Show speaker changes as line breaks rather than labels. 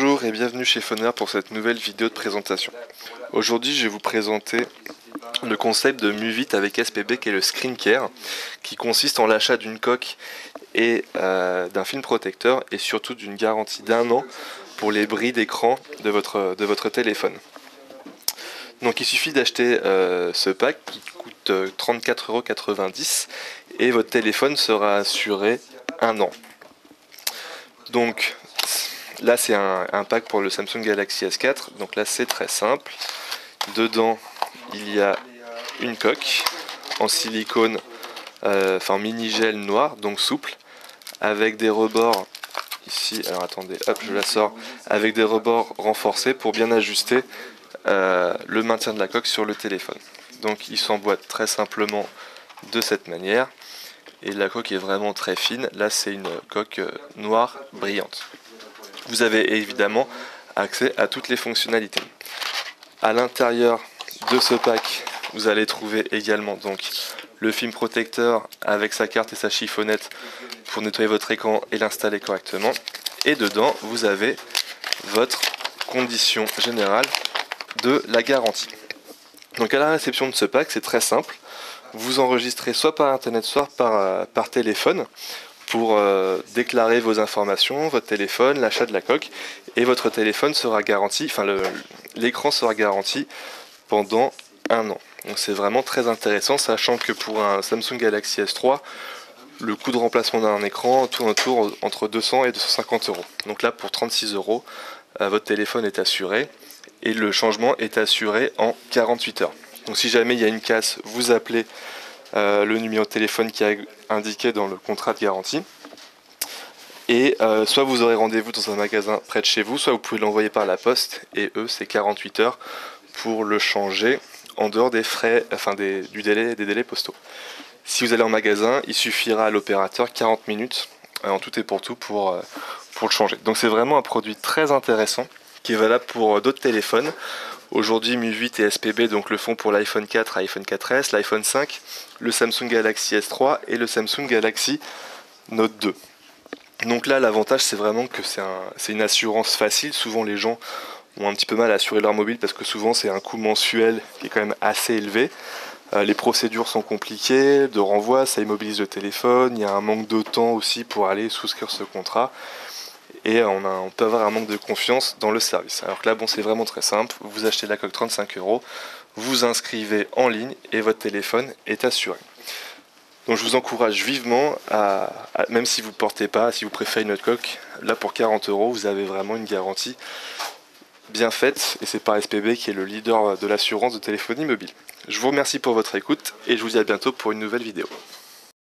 Bonjour et bienvenue chez Phoner pour cette nouvelle vidéo de présentation. Aujourd'hui je vais vous présenter le concept de Muvit avec SPB qui est le Screen Care, qui consiste en l'achat d'une coque et d'un film protecteur et surtout d'une garantie d'1 an pour les bris d'écran de votre téléphone. Donc il suffit d'acheter ce pack qui coûte 34,90 € et votre téléphone sera assuré 1 an. Donc là c'est un pack pour le Samsung Galaxy S4, donc là c'est très simple. Dedans il y a une coque en silicone, enfin mini gel noir, donc souple, avec des rebords ici, alors attendez, hop je la sors, avec des rebords renforcés pour bien ajuster le maintien de la coque sur le téléphone. Donc il s'emboîte très simplement de cette manière. Et la coque est vraiment très fine. Là c'est une coque noire brillante. Vous avez évidemment accès à toutes les fonctionnalités. À l'intérieur de ce pack, vous allez trouver également donc le film protecteur avec sa carte et sa chiffonnette pour nettoyer votre écran et l'installer correctement. Et dedans, vous avez votre condition générale de la garantie. Donc à la réception de ce pack, c'est très simple. Vous enregistrez soit par internet, soit par téléphone pour déclarer vos informations, votre téléphone, l'achat de la coque, et votre téléphone sera garanti, enfin l'écran sera garanti pendant 1 an. Donc c'est vraiment très intéressant, sachant que pour un Samsung Galaxy S3, le coût de remplacement d'un écran tourne autour entre 200 et 250 €. Donc là pour 36 €, votre téléphone est assuré et le changement est assuré en 48 heures. Donc si jamais il y a une casse, vous appelez le numéro de téléphone qui est indiqué dans le contrat de garantie. Et soit vous aurez rendez-vous dans un magasin près de chez vous, soit vous pouvez l'envoyer par la poste. Et eux, c'est 48 heures pour le changer en dehors des frais, enfin des délais postaux. Si vous allez en magasin, il suffira à l'opérateur 40 minutes en tout et pour tout pour le changer. Donc c'est vraiment un produit très intéressant qui est valable pour d'autres téléphones. Aujourd'hui, Muvit et SPB donc le font pour l'iPhone 4, iPhone 4S, l'iPhone 5, le Samsung Galaxy S3 et le Samsung Galaxy Note 2. Donc là, l'avantage, c'est vraiment que c'est une assurance facile. Souvent, les gens ont un petit peu mal à assurer leur mobile parce que souvent, c'est un coût mensuel qui est quand même assez élevé. Les procédures sont compliquées, de renvoi, ça immobilise le téléphone. Il y a un manque de temps aussi pour aller souscrire ce contrat. Et on peut avoir un manque de confiance dans le service. Alors que là, bon, c'est vraiment très simple. Vous achetez la coque 35 €, vous inscrivez en ligne et votre téléphone est assuré. Donc je vous encourage vivement même si vous ne portez pas, si vous préférez une autre coque, là pour 40 €, vous avez vraiment une garantie bien faite. Et c'est par SPB qui est le leader de l'assurance de téléphonie mobile. Je vous remercie pour votre écoute et je vous dis à bientôt pour une nouvelle vidéo.